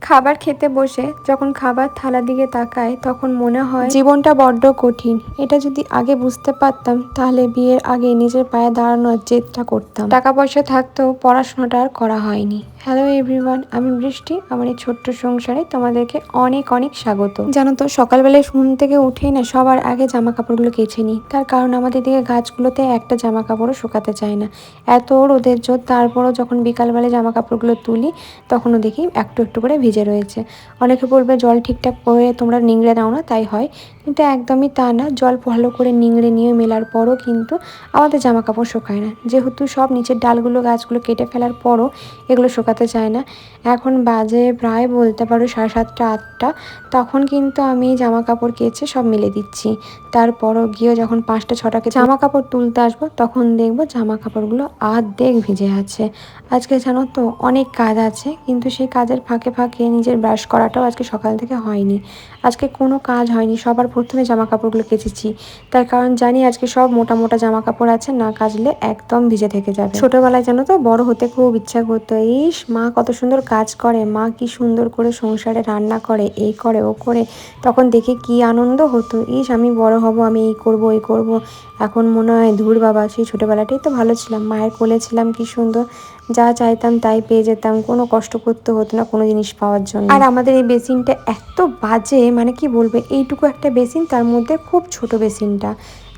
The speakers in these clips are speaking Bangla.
খাবার খেতে বসে যখন খাবার থালার দিকে তাকাই তখন মনে হয় জীবনটা বড্ড কঠিন। এটা যদি আগে বুঝতে পারতাম তাহলে বিয়ের আগে নিজের পায়ে দাঁড়ানোর জেদটা করতাম। টাকা পয়সা থাকতেও পড়াশোনাটা আর করা হয়নি। হ্যালো এভরিওয়ান, আমি বৃষ্টি। আমার এই ছোট্ট সংসারে তোমাদেরকে অনেক অনেক স্বাগত। জানো তো, সকালবেলায় ঘুম থেকে উঠেই না সবার আগে জামা কাপড়গুলো কেচে নিই। তার কারণ আমাদের দিকে গাছগুলোতে একটা জামা কাপড়ও শুকাতে চায় না, এত রোদের জোর। তারপরও যখন বিকালবেলায় জামা কাপড়গুলো তুলি তখনও দেখি একটু একটু করে ভিজে রয়েছে। অনেকে বলবে জল ঠিকঠাক করে তোমরা নিংড়ে দাও না, তাই হয়, কিন্তু একদমই তা না। জল ভালো করে নিংড়ে নিয়ে মেলার পরও কিন্তু আমাদের জামা কাপড় শুকায় না, যেহেতু সব নিচের ডালগুলো গাছগুলো কেটে ফেলার পরও এগুলো শুকাতে চায় না। এখন বাজে প্রায় বলতে পারো 7:30 8টা, তখন কিন্তু আমি জামা কাপড় কেচে সব মেলে দিচ্ছি। তারপরও গিয়ে যখন 5টা 6টাকে জামা কাপড় তুলতে আসবো তখন দেখবো জামা কাপড়গুলো আর্ধেক ভিজে আছে। আজকে জানো তো অনেক কাজ আছে, কিন্তু সেই কাজের ফাঁকে ফাঁকে নিজের ব্রাশ করাটাও আজকে সকাল থেকে হয়নি। আজকে কোনো কাজ হয়নি, সবার প্রথমে জামা কাপড়গুলো কেচেছি। তার কারণ জানি আজকে সব মোটা মোটা জামা কাপড় আছে, না কাচলে একদম ভিজে থেকে যাবে। ছোটবেলায় জানো তো বড় হতে খুব ইচ্ছা করতো, ইস মা কত সুন্দর কাজ করে, মা কি সুন্দর করে সংসারে রান্না করে, এই করে ও করে। তখন দেখে কি আনন্দ হতো, ইস আমি বড় হব, আমি এই করব ওই করব। এখন মনে হয় ধুর বাবা, সেই ছোটবেলাটাই তো ভালো ছিলাম, মায়ের কোলে ছিলাম, কি সুন্দর, যা চাইতাম তাই পেয়ে যেতাম, কোনো কষ্ট করতে হতো না কোনো জিনিস পাওয়ার জন্য। আর আমাদের এই বেসিনটা এত বাজে, মানে কি বলবে, এইটুকু একটা বেসিন, তার মধ্যে খুব ছোট বেসিনটা।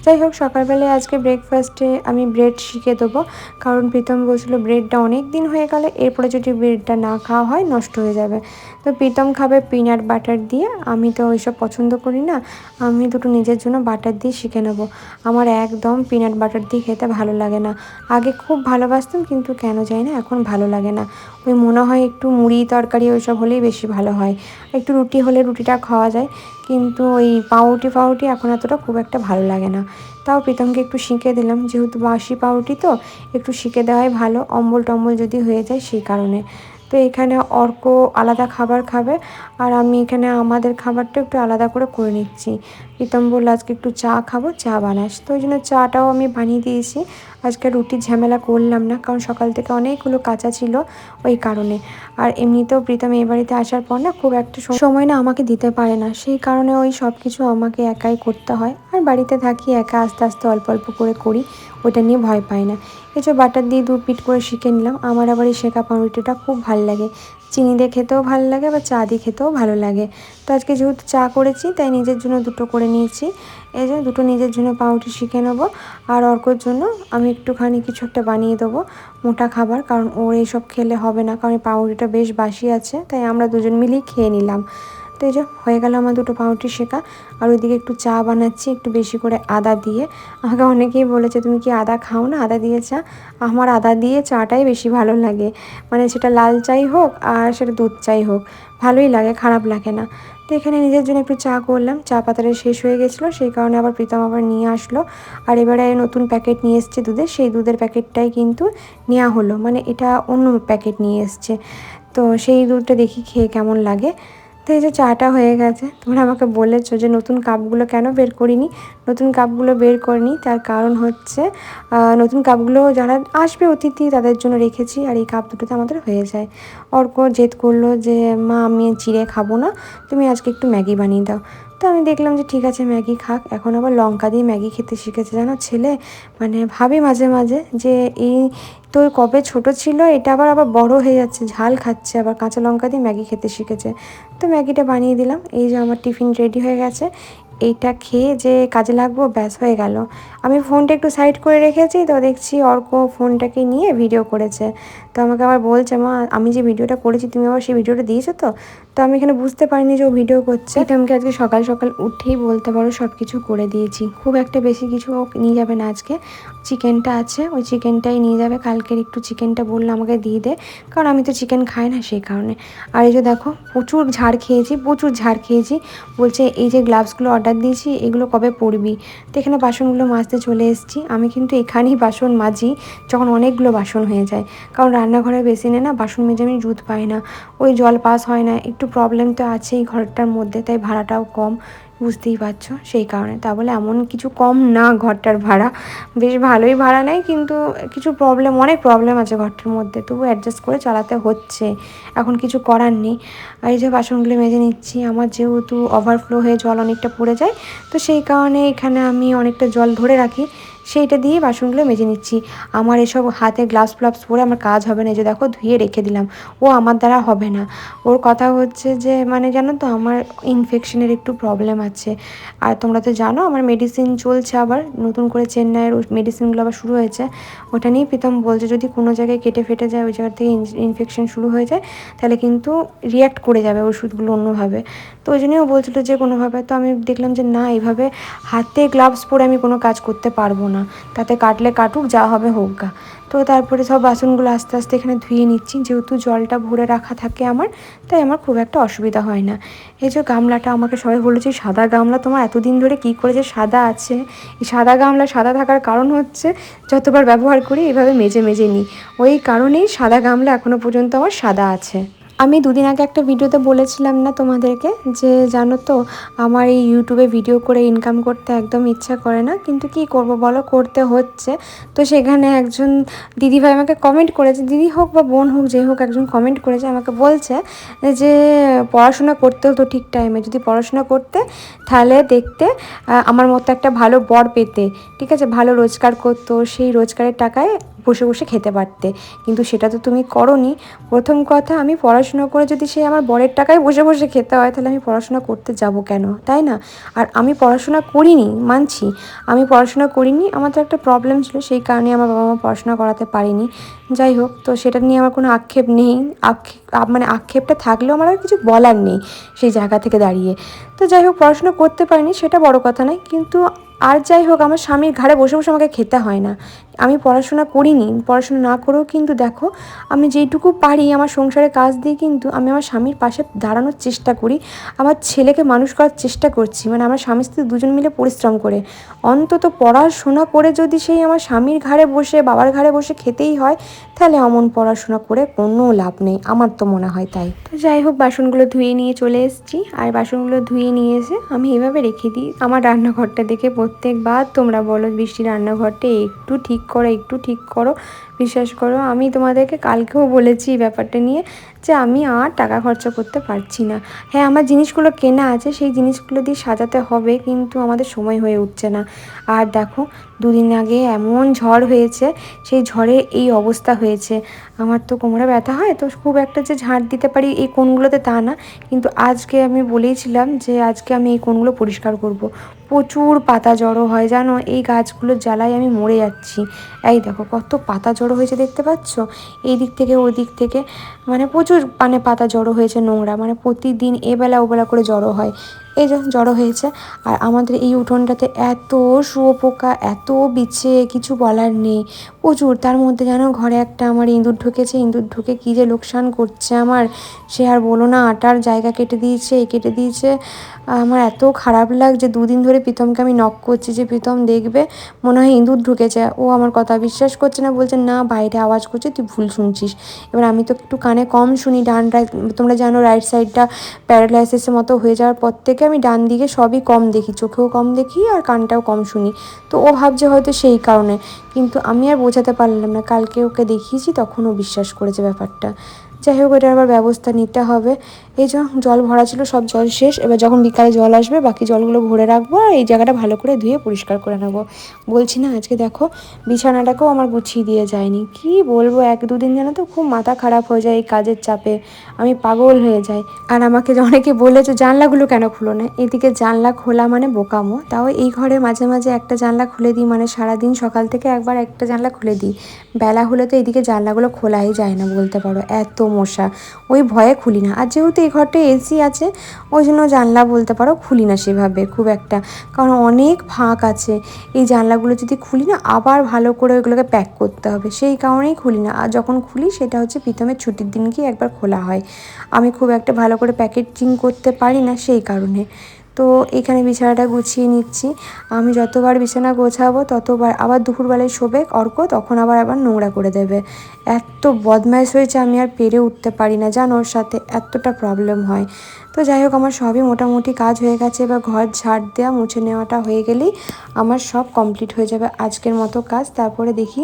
যাই হোক, সকালবেলায় আজকে ব্রেকফাস্টে আমি ব্রেড শিখে দেবো, কারণ প্রীতম বলছিল ব্রেডটা অনেক দিন হয়ে গেলে এরপরে যদি ব্রেডটা না খাওয়া হয় নষ্ট হয়ে যাবে। তো প্রীতম খাবে পিনাট বাটার দিয়ে, আমি তো ওইসব পছন্দ করি না, আমি দুটো নিজের জন্য বাটার দিয়ে শিখে নেবো। আমার একদম পিনাট বাটার দিয়ে খেতে ভালো লাগে না। আগে খুব ভালোবাসতাম, কিন্তু কেন জানি না এখন ভালো লাগে না। ওই মনে হয় একটু মুড়ি তরকারি ওইসব হলেই বেশি ভালো হয়, একটু রুটি হলে রুটিটা খাওয়া যায়, কিন্তু ওই পাউরুটি এখন এতটা খুব একটা ভালো লাগে না। তাও প্রীতমকে একটু শিখে দিলাম, যেহেতু বাসি পাউরুটি তো একটু শিখে দেওয়াই ভালো, অম্বল টম্বল যদি হয়ে যায় সেই কারণে। তো এখানে অর্ক আলাদা খাবার খাবে, আর আমি এখানে আমাদের খাবারটা একটু আলাদা করে নিচ্ছি। প্রীতম বলল আজকে একটু চা খাবো, চা বানাস, তো ওই জন্য চাটাও আমি বানিয়ে দিয়েছি। আজকে রুটির ঝামেলা করলাম না, কারণ সকাল থেকে অনেকগুলো কাঁচা ছিল ওই কারণে। আর এমনিতেও প্রীতম এই বাড়িতে আসার পর না খুব একটা সময় না আমাকে দিতে পারে না, সেই কারণে ওই সব কিছু আমাকে একাই করতে হয়। আর বাড়িতে থাকি একা, আস্তে আস্তে অল্প অল্প করে করি, ওইটা নিয়ে ভয় পাই না। এই যে বাটার দিয়ে 2 পিঠ করে শিখে নিলাম। আমার আবার এই শেকা পাউরুটিটা খুব ভালো লাগে, চিনি দিয়ে খেতেও ভালো লাগে, বা চা দিয়ে খেতেও ভালো লাগে। তো আজকে যেহেতু চা করেছি তাই নিজের জন্য 2টো করে নিয়েছি। এই যে 2টো নিজের জন্য পাউরুটি শিখে নেবো, আর অর্কর জন্য আমি একটুখানি কিছু একটা বানিয়ে দেবো মোটা খাবার, কারণ ওর এইসব খেলে হবে না, কারণ এই পাউরুটিটা বেশ বাসি আছে, তাই আমরা দুজন মিলেই খেয়ে নিলাম। তো এই যে হয়ে গেল আমার 2টো পাউরুটি শেখা। আর ওইদিকে একটু চা বানাচ্ছি একটু বেশি করে আদা দিয়ে। আমাকে অনেকেই বলেছে তুমি কি আদা খাও না, আদা দিয়ে চা। আমার আদা দিয়ে চাটাই বেশি ভালো লাগে, মানে সেটা লাল চাই হোক আর সেটা দুধ চাই হোক, ভালোই লাগে, খারাপ লাগে না। তো এখানে নিজের জন্য একটু চা করলাম, চা পাতাটা শেষ হয়ে গেছিলো, সেই কারণে আবার প্রীতম আবার নিয়ে আসলো। আর এবারে নতুন প্যাকেট নিয়ে এসছে দুধের, সেই দুধের প্যাকেটটাই কিন্তু নেওয়া হলো, মানে এটা অন্য প্যাকেট নিয়ে এসছে। তো সেই দুধটা দেখি খেয়ে কেমন লাগে। তো এই যে চাটা হয়ে গেছে। তোমরা আমাকে বলেছো যে নতুন কাপগুলো কেন বের করিনি। নতুন কাপগুলো বের করিনি, তার কারণ হচ্ছে নতুন কাপগুলো যারা আসবে অতিথি তাদের জন্য রেখেছি, আর এই কাপ দুটোতে আমাদের হয়ে যায়। অর্ক জেদ করলো যে মা আমি চিড়ে খাবো না, তুমি আজকে একটু ম্যাগি বানিয়ে দাও। তো আমি দেখলাম যে ঠিক আছে ম্যাগি খাক। এখন আবার লঙ্কা দিয়ে ম্যাগি খেতে শিখেছে জানো ছেলে, মানে ভাবি মাঝে মাঝে যে এই তো কবে ছোট ছিল, এটা আবার বড় হয়ে যাচ্ছে, ঝাল খাচ্ছে, আবার কাঁচা লঙ্কা দিয়ে ম্যাগি খেতে শিখেছে। তো ম্যাগিটা বানিয়ে দিলাম। এই যে আমার টিফিন রেডি হয়ে গেছে, এইটা খেয়ে যে কাজে লাগবো ব্যাস হয়ে গেল। আমি ফোনটা একটু সাইড করে রেখেছি, তো দেখছি অর্ক ফোনটাকে নিয়ে ভিডিও করেছে। তো আমাকে আবার বলছে মা আমি যে ভিডিওটা করেছি তুমি আবার সেই ভিডিওটা দিয়েছো তো। তো আমি এখানে বুঝতে পারিনি যে ও ভিডিও করছে। এটা আমাকে আজকে সকাল সকাল উঠেই বলতে পারো সব কিছু করে দিয়েছি, খুব একটা বেশি কিছু ও নিয়ে যাবে না। আজকে চিকেনটা আছে, ওই চিকেনটাই নিয়ে যাবে, কালকের একটু চিকেনটা বললো আমাকে দিয়ে দে, কারণ আমি তো চিকেন খাই না সেই কারণে। আর এই যে দেখো প্রচুর ঝাড় খেয়েছি। বলছে এই যে গ্লাভসগুলো অর্ডার দিয়েছি এগুলো কবে পরবি। তো এখানে বাসনগুলো মাজতে চলে এসেছি। আমি কিন্তু এখানেই বাসন মাজি যখন অনেকগুলো বাসন হয়ে যায়, কারণ রান্নাঘরের বেসিনে না বাসন মেজে আমি জুত পাই না, ওই জল পাস হয় না, একটু প্রবলেম তো আছেই ঘরটার মধ্যে, তাই ভাড়াটাও কম। বুঝতেই পারছো, সেই কারণে। তা বলে এমন কিছু কম না ঘরটার ভাড়া, বেশ ভালোই ভাড়া নেয়, কিন্তু কিছু প্রবলেম, অনেক প্রবলেম আছে ঘরটার মধ্যে, তবু অ্যাডজাস্ট করে চালাতে হচ্ছে, এখন কিছু করার নেই। আর এই যে বাসনগুলো মেজে নিচ্ছি, আমার যেহেতু ওভারফ্লো হয়ে জল অনেকটা পড়ে যায়, তো সেই কারণে এখানে আমি অনেকটা জল ধরে রাখি, সেইটা দিয়ে বাসনগুলো মেজে নিচ্ছি। আমার এসব হাতে গ্লাভস ফ্লাভস পরে আমার কাজ হবে না, এই যে দেখো ধুয়ে রেখে দিলাম, ও আমার দ্বারা হবে না। ওর কথা হচ্ছে যে মানে জানো তো আমার ইনফেকশনের একটু প্রবলেম আছে, আর তোমরা তো জানো আমার মেডিসিন চলছে, আবার নতুন করে চেন্নাইয়ের মেডিসিনগুলো আবার শুরু হয়েছে। ওটা নিয়েই প্রীতম বলছে যদি কোনো জায়গায় কেটে ফেটে যায়, ওই জায়গা থেকে ইনফেকশন শুরু হয়ে যায়, তাহলে কিন্তু রিয়্যাক্ট করে যাবে ওষুধগুলো অন্যভাবে। তো ওই জন্যই ও বলছিলো যে কোনোভাবে, তো আমি দেখলাম যে না, এইভাবে হাতে গ্লাভস পরে আমি কোনো কাজ করতে পারবো না, তাতে কাটলে কাটুক, যা হবে হোক গা। তো তারপরে সব বাসনগুলো আস্তে আস্তে এখানে ধুয়ে নিচ্ছি, যেহেতু জলটা ভরে রাখা থাকে আমার, তাই আমার খুব একটা অসুবিধা হয় না। এই যে গামলাটা, আমাকে সবাই বলেছে সাদা গামলা তোমার এতদিন ধরে কী করে যে সাদা আছে। এই সাদা গামলা সাদা থাকার কারণ হচ্ছে যতবার ব্যবহার করি এভাবে মেজে মেজে নিই, ওই কারণেই সাদা গামলা এখনও পর্যন্ত আমার সাদা আছে। আমি দুদিন আগে একটা ভিডিওতে বলেছিলাম না তোমাদেরকে যে জানো তো আমার এই ইউটিউবে ভিডিও করে ইনকাম করতে একদম ইচ্ছা করে না, কিন্তু কি করব বলো, করতে হচ্ছে। তো সেখানে একজন দিদিভাই আমাকে কমেন্ট করেছে, দিদি হোক বা বোন হোক, যে হোক, একজন কমেন্ট করেছে, আমাকে বলছে যে পড়াশোনা করতে হতো ঠিক টাইমে, যদি পড়াশোনা করতে তাহলে দেখতে আমার মতো একটা ভালো বর পেতে, ঠিক আছে, ভালো রোজগার করতো, সেই রোজগারের টাকায় বসে বসে খেতে পারতে, কিন্তু সেটা তো তুমি করোনি। প্রথম কথা, আমি পড়াশোনা করে যদি সেই আমার বরের টাকায় বসে বসে খেতে হয়, তাহলে আমি পড়াশোনা করতে যাব কেন, তাই না? আর আমি পড়াশোনা করিনি, মানছি আমি পড়াশোনা করিনি, আমার তো একটা প্রবলেম ছিল, সেই কারণে আমার বাবা মা পড়াশোনা করাতে পারেনি। যাই হোক, তো সেটা নিয়ে আমার কোনো আক্ষেপ নেই, মানে আক্ষেপটা থাকলেও আমার আর কিছু বলার নেই সেই জায়গা থেকে দাঁড়িয়ে। তো যাই হোক, পড়াশোনা করতে পারিনি সেটা বড় কথা নয়, কিন্তু আর যাই হোক, আমার স্বামীর ঘাড়ে বসে বসে আমাকে খেতে হয় না। আমি পড়াশোনা করিনি, পড়াশোনা না করেও কিন্তু দেখো আমি যেইটুকু পারি আমার সংসারে কাজ দিয়ে কিন্তু আমি আমার স্বামীর পাশে দাঁড়ানোর চেষ্টা করি, আমার ছেলেকে মানুষ করার চেষ্টা করছি, মানে আমার স্বামী স্ত্রী দুজন মিলে পরিশ্রম করে। অন্তত পড়াশোনা করে যদি সেই আমার স্বামীর ঘাড়ে বসে, বাবার ঘাড়ে বসে খেতেই হয়, তাহলে অমন পড়াশোনা করে কোনো লাভ নেই, আমার তো মনে হয় তাই। তো যাই হোক, বাসনগুলো ধুয়ে নিয়ে চলে এসেছি, আর বাসনগুলো ধুয়ে নিয়ে এসে আমি এভাবে রেখে দিই। আমার রান্নাঘরটা দেখে প্রত্যেকবার তোমরা বলো বৃষ্টি রান্নাঘরটা একটু ঠিক করো, একটু ঠিক করো। বিশ্বাস করো, আমি তোমাদেরকে কালকেও বলেছি এই ব্যাপারটা নিয়ে, যে আমি আর টাকা খরচা করতে পারছি না। হ্যাঁ, আমার জিনিসগুলো কেনা আছে, সেই জিনিসগুলো দিয়ে সাজাতে হবে, কিন্তু আমাদের সময় হয়ে উঠছে না। আর দেখো, দুদিন আগে এমন ঝড় হয়েছে, সেই ঝড়ে এই অবস্থা হয়েছে। আমার তো কোমরে ব্যথা হয়, তো খুব একটা যে ঝাঁট দিতে পারি এই কোণগুলোতে তা না, কিন্তু আজকে আমি বলেইছিলাম যে আজকে আমি এই কোণগুলো পরিষ্কার করব। প্রচুর পাতা জড়ো হয় জানো, এই গাছগুলোর জ্বালায় আমি মরে যাচ্ছি। এই দেখো কত পাতা জড়ো হয়েছে, দেখতে পাচ্ছ, এই দিক থেকে ওই দিক থেকে, মানে প্রচুর পাতা জড়ো হয়েছে, নোংরা, মানে প্রতিদিন এবেলা ওবেলা করে জড়ো হয়, এই যে জড়ো হয়েছে। আর আমাদের এই উঠোনটাতে এত শুয়োপোকা, এত বিছে, কিছু বলার নেই, প্রচুর। তার মধ্যে যেন ঘরে একটা আমার ইঁদুর ঢুকেছে, ইঁদুর ঢুকে কী যে লোকসান করছে আমার, সে আর বলো না, আটার জায়গা কেটে দিয়েছে, কেটে দিয়েছে। আমার এত খারাপ লাগছে, দুদিন ধরে প্রীতমকে আমি নক করছি যে প্রীতম দেখবে, মনে হয় ইঁদুর ঢুকেছে। ও আমার কথা বিশ্বাস করছে না, বলছে না বাইরে আওয়াজ করছে, তুই ভুল শুনছিস। এবার আমি তো একটু কানে কম শুনি, ডান রাইট, তোমরা জানো রাইট সাইডটা প্যারালাইসিসের মতো হয়ে যাওয়ার পর থেকে আমি ডান দিকে সবই কম দেখি, চোখেও কম দেখি আর কানটাও কম শুনি। তো ও ভাবছে হয়তো সেই কারণে, কিন্তু আমি আর বোঝাতে পারলাম না। কালকে ওকে দেখিয়েছি, তখন ও বিশ্বাস করেছে ব্যাপারটা। যাই হোক, এটার আবার ব্যবস্থা নিতে হবে। এই যে জল ভরা ছিল, সব জল শেষ, এবার যখন বিকালে জল আসবে বাকি জলগুলো ভরে রাখবো, আর এই জায়গাটা ভালো করে ধুয়ে পরিষ্কার করে নেবো। বলছি না, আজকে দেখো বিছানাটাকেও আমার গুছিয়ে দিয়ে যায়নি, কি বলবো, এক দুদিন যেন তো খুব মাথা খারাপ হয়ে যায় এই কাজের চাপে, আমি পাগল হয়ে যাই। আর আমাকে অনেকে বলেছে জানলাগুলো কেন খুলো না, এদিকে জানলা খোলা মানে বোকামো, তাও এই ঘরে মাঝে মাঝে একটা জানলা খুলে দিই, মানে সারাদিন সকাল থেকে একবার একটা জানলা খুলে দিই, বেলা হলে তো এদিকে জানলাগুলো খোলাই যায় না বলতে পারো, এত মশা, ওই ভয়ে খুলি না। আর যেহেতু এই ঘরটা এসি আছে, ওই জন্য জানলা বলতে পারো খুলি না সেভাবে খুব একটা, কারণ অনেক ফাঁক আছে, এই জানলাগুলো যদি খুলি না আবার ভালো করে ওইগুলোকে প্যাক করতে হবে, সেই কারণেই খুলি না। আর যখন খুলি সেটা হচ্ছে প্রীতমের ছুটির দিনকেই একবার খোলা হয়, আমি খুব একটা ভালো করে প্যাকেজিং করতে পারি না সেই কারণে। তো এখানে বিছানাটা গুছিয়ে নিচ্ছি। আমি যতবার বিছানা গোছাবো ততবার আবার দুপুরবেলায় শোবে অর্ক, তখন আবার নোংরা করে দেবে। এত বদমাইশ হয়েছে, আমি আর পেরে উঠতে পারি না জানো, ওর সাথে এতটা প্রবলেম হয়। তো যাই হোক, আমার সবই মোটামুটি কাজ হয়ে গেছে। এবার ঘর ঝাড় দেওয়া মুছে নেওয়াটা হয়ে গেলেই আমার সব কমপ্লিট হয়ে যাবে আজকের মতো কাজ। তারপরে দেখি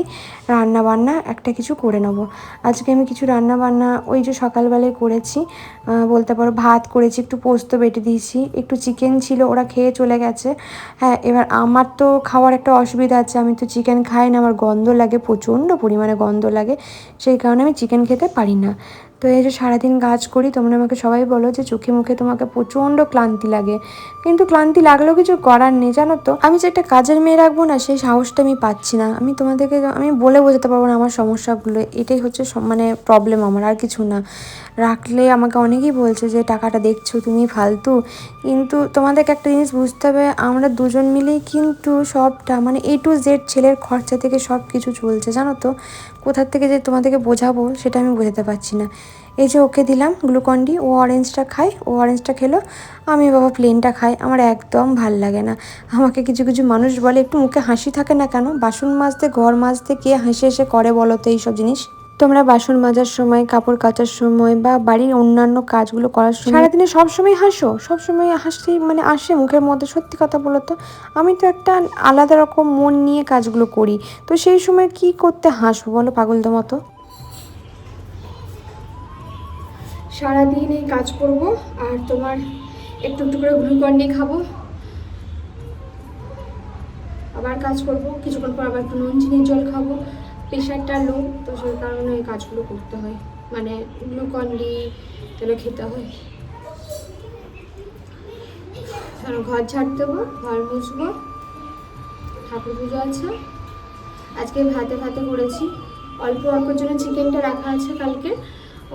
রান্না বান্না একটা কিছু করে নেবো। আজকে আমি কিছু রান্না বান্না ওই যে সকালবেলায় করেছি, বলতে পারো ভাত করেছি, একটু পোস্ত বেটে দিয়েছি, একটু চিকেন ছিল, ওরা খেয়ে চলে গেছে। হ্যাঁ, এবার আমার তো খাওয়ার একটা অসুবিধা আছে, আমি তো চিকেন খাই না, আমার গন্ধ লাগে, প্রচণ্ড পরিমাণে গন্ধ লাগে, সেই কারণে আমি চিকেন খেতে পারি না। তো এই যে সারাদিন কাজ করি, তোমরা আমাকে সবাই বলো যে চোখে মুখে তোমাকে প্রচণ্ড ক্লান্তি লাগে, কিন্তু ক্লান্তি লাগলেও কিছু করার নেই জানো তো। আমি যে একটা কাজের মেয়ে রাখবো না, সেই সাহসটা আমি পাচ্ছি না। আমি তোমাদেরকে আমি বলে বোঝাতে পারবো না আমার সমস্যাগুলো, এটাই হচ্ছে মানে প্রবলেম আমার, আর কিছু না। রাখলে আমাকে অনেকেই বলছে যে টাকাটা দেখছো তুমি ফালতু, কিন্তু তোমাদেরকে একটা জিনিস বুঝতে হবে, আমরা দুজন মিলেই কিন্তু সবটা মানে A to Z, ছেলের খরচা থেকে সব কিছু চলছে জানো তো। কোথার থেকে যে তোমাদেরকে বোঝাবো সেটা আমি বোঝাতে পারছি না। এই যে ওকে দিলাম গ্লুকন্ডি, ও অরেঞ্জটা খায়, ও অরেঞ্জটা খেলো, আমি বাবা প্লেনটা খাই। আমার একদম ভাল লাগে না। আমাকে কিছু কিছু মানুষ বলে একটু মুখে হাসি থাকে না কেন, বাসন মাজতে ঘর মাজতে কে হাসি হেসে করে বলো তো এইসব জিনিস। তোমরা বাসন মাজার সময়, কাপড় কাচার সময় বা বাড়ির অন্যান্য কাজগুলো করার সময় সারাদিনে সবসময় হাসো? সবসময় হাসি মানে আসে মুখের মধ্যে? সত্যি কথা বলো তো। আমি তো একটা আলাদা রকম মন নিয়ে কাজগুলো করি, তো সেই সময় কি করতে হাসবো বলো পাগলদের মতো? সারাদিন এই কাজ করব আর তোমার একটু একটু করে গ্লুকন ডি খাবো, আবার কাজ করব, কিছুক্ষণ পর আবার একটু নুন চিনির জল খাবো। প্রেশারটা লো, তো সেই কারণে এই কাজগুলো করতে হয়, মানে গ্লুকন ডি তাহলে খেতে হয়। কারণ ঘর ঝাড় দেবো, ঘর মুছবো, ঠাকুর পুজো আছে। আজকে ভাতে ভাতে করেছি, অল্প অল্পর জন্য চিকেনটা রাখা আছে কালকে,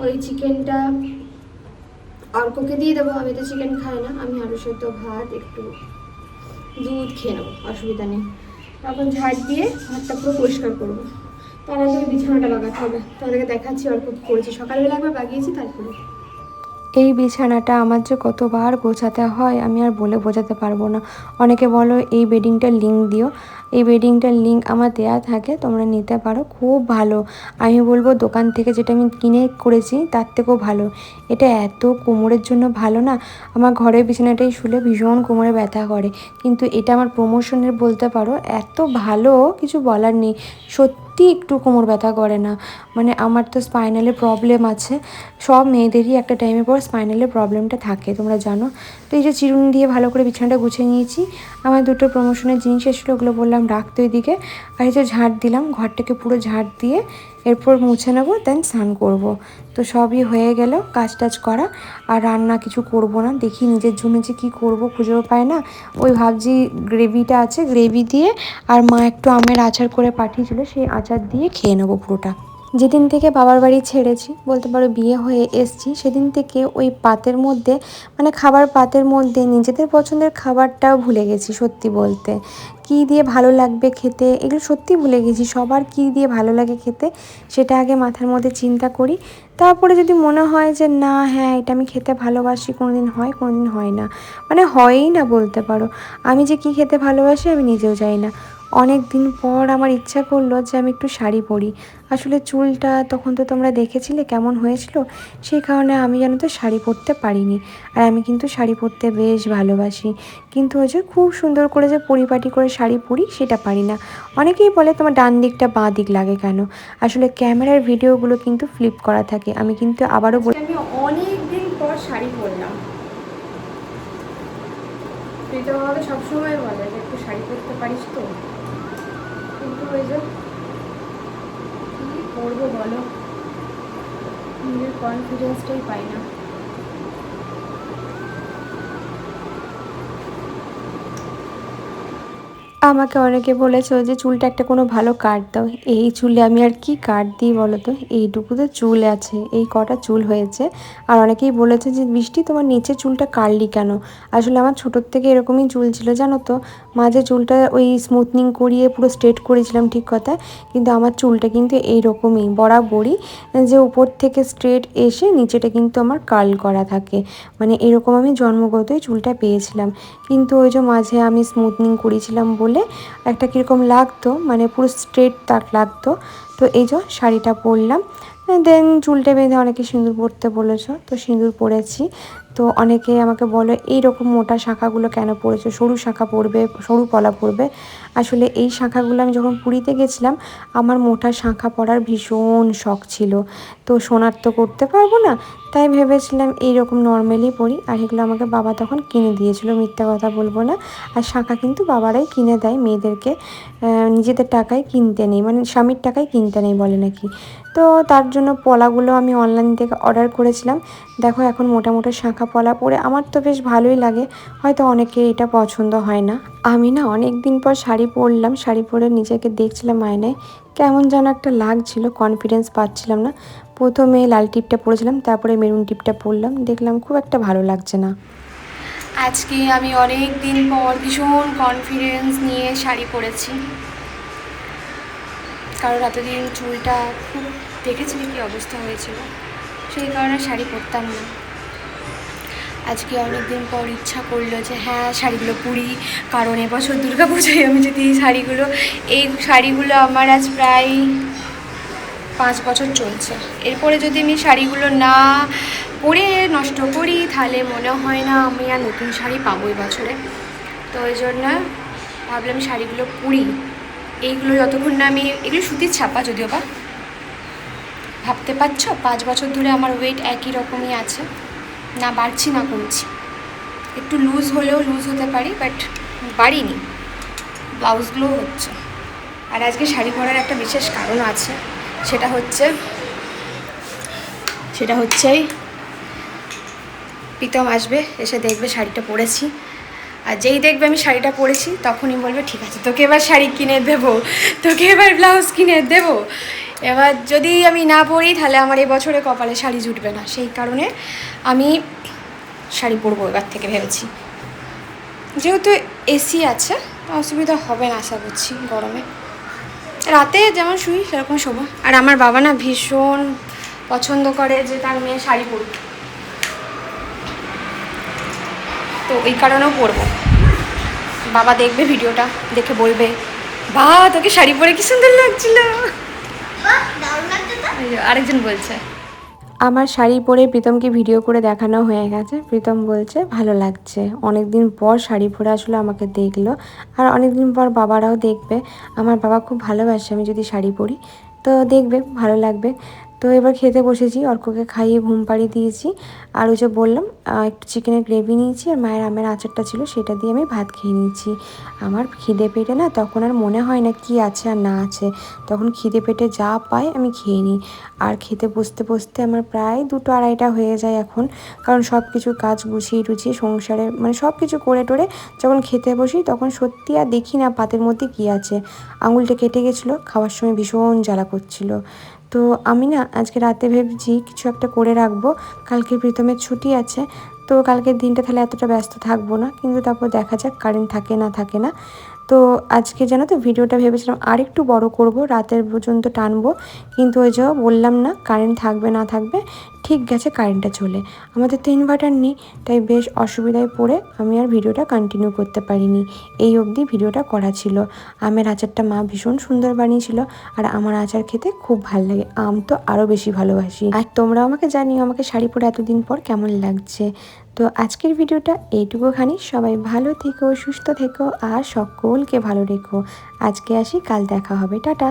ওই চিকেনটা অর্ককে দিয়ে দেবো। আমি তো চিকেন খাই না, আমি আলু সেদ্ধ ভাত একটু দুধ খেয়ে নেবো, অসুবিধা নেই। তখন ঝাড় দিয়ে ভাতটা পুরো পরিষ্কার করবো, তার আগে বিছানাটা লাগাতে হবে। তাদেরকে দেখাচ্ছি অল্প কী করেছি, সকালবেলা একবার বাগিয়েছি তারপরে। এই বিছানাটা আমার যে কতবার গোছাতে হয় আমি আর বলে বোঝাতে পারবো না। অনেকে বলো এই বেডিংটার লিঙ্ক দিও, এই বেডিংটার লিঙ্ক আমার দেয়া থাকে, তোমরা নিতে পারো, খুব ভালো। আমি বলবো দোকান থেকে যেটা আমি কিনে করেছি তার থেকেও ভালো। এটা এত কোমরের জন্য ভালো না, আমার ঘরের বিছানাটাই শুলে ভীষণ কোমরে ব্যথা করে, কিন্তু এটা আমার প্রমোশনের বলতে পারো, এত ভালো কিছু বলার নেই। সত্যি একটু কোমর ব্যথা করে না, মানে আমার তো স্পাইনালের প্রবলেম আছে, সব মেয়েদেরই একটা টাইমের পর স্পাইনালের প্রবলেমটা থাকে তোমরা জানো। তো এই যে চিরুনি দিয়ে ভালো করে বিছানাটা গুছিয়ে নিয়েছি। আমার দুটো প্রমোশনের জিনিস এসেছিলো, ওগুলো বললাম রাখতে ওইদিকে। আর এই যে ঝাড় দিলাম, ঘরটাকে পুরো ঝাড় দিয়ে এরপর মুছে নেবো, দেন স্নান করব। তো সবই হয়ে গেল কাজ টাজ করা। আর রান্না কিছু করব না, দেখি নিজের জন্য যে কী করবো খুঁজেও পায় না। ওই ভাবছি গ্রেভিটা আছে, গ্রেভি দিয়ে আর মা একটু আমের আচার করে পাঠিয়েছিল, সেই আচার দিয়ে খেয়ে নেবো পুরোটা। যেদিন থেকে বাবার বাড়ি ছেড়েছি, বলতে পারো বিয়ে হয়ে এসছি, সেদিন থেকে ওই পাতের মধ্যে মানে খাবার পাতের মধ্যে নিজেদের পছন্দের খাবারটাও ভুলে গেছি। সত্যি বলতে কী দিয়ে ভালো লাগবে খেতে এগুলো সত্যি ভুলে গেছি। সবার কী দিয়ে ভালো লাগে খেতে সেটা আগে মাথার মধ্যে চিন্তা করি, তারপরে যদি মনে হয় যে না হ্যাঁ এটা আমি খেতে ভালোবাসি, কোনো দিন হয় কোনো দিন হয় না, মানে হয়ই না বলতে পারো। আমি যে কী খেতে ভালোবাসি আমি নিজেও জানি না। অনেক দিন পর আমার ইচ্ছা করলো যে আমি একটু শাড়ি পরি। আসলে চুলটা তখন তো তোমরা দেখেছিলে কেমন হয়েছিল, সেই কারণে আমি জানো তো শাড়ি পরতে পারিনি। আর আমি কিন্তু শাড়ি পরতে বেশ ভালোবাসি, কিন্তু ওই যে খুব সুন্দর করে যে পরিপাটি করে শাড়ি পরি সেটা পারি না। অনেকেই বলে তোমার ডান দিকটা বাঁ দিক লাগে কেন, আসলে ক্যামেরার ভিডিওগুলো কিন্তু ফ্লিপ করা থাকে। আমি কিন্তু আবারও বলি, আমি অনেক দিন পর শাড়ি পরলাম। তুই তো আমাকে সবসময় বলে যে একটু শাড়ি পরতে পারিস তো, কিন্তু ওই যে কী করবো বলো, নিজের কনফিডেন্সটাই পাই না। আমাকে অনেকে বলেছে যে চুলটা একটা কোনো ভালো কাট দাও। এই চুলে আমি আর কি কাট দিই বলো তো? এইটুকু তো চুল আছে, এই কটা চুল হয়েছে। আর অনেকেই বলেছে যে বৃষ্টি তোমার নিচের চুলটা কাটলি কেন? আসলে আমার ছোটোর থেকে এরকমই চুল ছিল জানো তো। মাঝে চুলটা ওই স্মুথনিং করিয়ে পুরো স্ট্রেট করেছিলাম ঠিক কথা, কিন্তু আমার চুলটা কিন্তু এইরকমই বরাবরই, যে উপর থেকে স্ট্রেট এসে নিচেটা কিন্তু আমার কার্ল করা থাকে। মানে এরকম আমি জন্মগতই চুলটা পেয়েছিলাম। কিন্তু ওই যে মাঝে আমি স্মুথনিং করেছিলাম বলে একটা কীরকম লাগতো, মানে পুরো স্ট্রেট তাক লাগতো। তো এই যে শাড়িটা পরলাম, দেন চুলটা বেঁধে অনেকে সিঁদুর পরতে বলেছো, তো সিঁদুর পরেছি। তো অনেকে আমাকে বলে এইরকম মোটা শাঁখাগুলো কেন পরেছো, সরু শাঁখা পরবে, সরু পলা পরবে। আসলে এই শাঁখাগুলো আমি যখন পুরীতে গেছিলাম, আমার মোটা শাঁখা পরার ভীষণ শখ ছিল। তো সোনার তো করতে পারবো না, তাই ভেবেছিলাম এইরকম নর্মালি পরি। আর এগুলো আমাকে বাবা তখন কিনে দিয়েছিল, মিথ্যা কথা বলবো না। আর শাঁখা কিন্তু বাবারাই কিনে দেয় মেয়েদেরকে, নিজেদের টাকায় কিনতে নেই, মানে স্বামীর টাকায় কিনতে নেই বলে নাকি। তো তার জন্য পলাগুলো আমি অনলাইন থেকে অর্ডার করেছিলাম। দেখো এখন মোটামুটি শাঁখা পলা পরে আমার তো বেশ ভালোই লাগে, হয়তো অনেকের এটা পছন্দ হয় না। আমি না অনেক দিন পর শাড়ি পরলাম, শাড়ি পরে নিজেকে দেখছিলাম আয়নায়, কেমন যেন একটা লাগছিল, কনফিডেন্স পাচ্ছিলাম না। প্রথমে লাল টিপটা পরেছিলাম, তারপরে মেরুন টিপটা পরলাম, দেখলাম খুব একটা ভালো লাগছে না। আজকে আমি অনেক দিন পর ভীষণ কনফিডেন্স নিয়ে শাড়ি পরেছি, কারণ এতদিন চুলটা খুব দেখেছিলি কী অবস্থা হয়েছিল, সেই কারণে শাড়ি পরতাম না। আজকে অনেক দিন পর ইচ্ছা করলো যে হ্যাঁ শাড়িগুলো পরি, কারণ এবছর দুর্গাপুজোয় আমি যদি এই শাড়িগুলো আমার আজ প্রায় 5 বছর চলছে। এরপরে যদি আমি শাড়িগুলো না পরে নষ্ট করি তাহলে মনে হয় না আমি আর নতুন শাড়ি পাবো এই বছরে। তো ওই জন্য ভাবলাম শাড়িগুলো পরি। এইগুলো যতক্ষণ না আমি, এগুলো সুতির ছাপা যদিও বা, ভাবতে পারছো 5 বছর ধরে আমার ওয়েট একই রকমই আছে, না বাড়ছি না কমছি। একটু লুজ হলেও লুজ হতে পারি, বাট বাড়িনি, ব্লাউজগুলো হচ্ছে। আর আজকে শাড়ি পরার একটা বিশেষ কারণ আছে, সেটা হচ্ছে প্রীতম আসবে, এসে দেখবে শাড়িটা পরেছি। আর যেই দেখবে আমি শাড়িটা পরেছি তখনই বলবে ঠিক আছে তোকে এবার শাড়ি কিনে দেবো, তোকে এবার ব্লাউজ কিনে দেবো। এবার যদি আমি না পরি তাহলে আমার এই বছরে কপালে শাড়ি জুটবে না, সেই কারণে আমি শাড়ি পরবো এবার থেকে ভেবেছি। যেহেতু এসি আছে অসুবিধা হবে না আশা করছি গরমে, রাতে যেমন শুই সেরকম শোবো। আর আমার বাবা না ভীষণ পছন্দ করে যে তার মেয়ে শাড়ি পরুক, তো এই কারণেও পরবো। বাবা দেখবে ভিডিওটা, দেখে বলবে বা তোকে শাড়ি পরে কি সুন্দর লাগছিল। আরেকজন বলছে আমার শাড়ি পরে প্রীতমকে ভিডিও করে দেখানো হয়ে গেছে, প্রীতম বলছে ভালো লাগছে। অনেক দিন পর শাড়ি পরে আসলে আমাকে দেখলো, আর অনেক দিন পর বাবারাও দেখবে। আমার বাবা খুব ভালোবাসে আমি যদি শাড়ি পরি, তো দেখবে ভালো লাগবে। তো এবার খেতে বসেছি, অর্ককে খাইয়ে ঘুম পাড়িয়ে দিয়েছি। আর ওই যে বললাম একটু চিকেনের গ্রেভি নিয়েছি, আর মায়ের আমের আচারটা ছিল সেটা দিয়ে আমি ভাত খেয়ে নিয়েছি। আমার খিদে পেটে না তখন আর মনে হয় না কি আছে আর না আছে, তখন খিদে পেটে যা পাই আমি খেয়ে নিই। আর খেতে বসতে বসতে আমার প্রায় 2-2:30 হয়ে যায় এখন, কারণ সব কিছু কাজ গুছিয়ে টুছিয়ে সংসারে মানে সব কিছু করে টোরে যখন খেতে বসি তখন সত্যি আর দেখি না পাতের মধ্যে কী আছে। আঙুলটা কেটে গেছিলো, খাওয়ার সময় ভীষণ জ্বালা করছিল। তো আমি না আজকে রাতে ভেবেছি কিছু একটা করে রাখবো, কালকে প্রীতমের ছুটি আছে, তো কালকের দিনটা তাহলে এতটা ব্যস্ত থাকবো না। কিন্তু তারপর দেখা যাক কারেন্ট থাকে না থাকে না। তো আজকে জানো তো ভিডিওটা ভেবেছিলাম আর একটু বড় করব, রাতের পর্যন্ত টানবো, কিন্তু ওই যে বললাম না কারেন্ট থাকবে না থাকবে, ঠিক গেছে কারেন্টটা চলে। আমাদের তো ইনভার্টার নেই, তাই বেশ অসুবিধায় পড়ে আমি আর ভিডিওটা কন্টিনিউ করতে পারিনি। এই অবধি ভিডিওটা করা ছিল। আমের আচারটা মা ভীষণ সুন্দর বানিয়েছিল, আর আমার আচার খেতে খুব ভালো লাগে, আম তো আরও বেশি ভালোবাসি। আর তোমরাও আমাকে জানিও আমাকে শাড়ি পরে এতদিন পর কেমন লাগছে। তো আজকের ভিডিওটা এইটুকুখানি, সবাই ভালো থেকো, সুস্থ থেকো, আর সকলকে ভালো রেখো। আজকে আসি, কাল দেখা হবে, টাটা।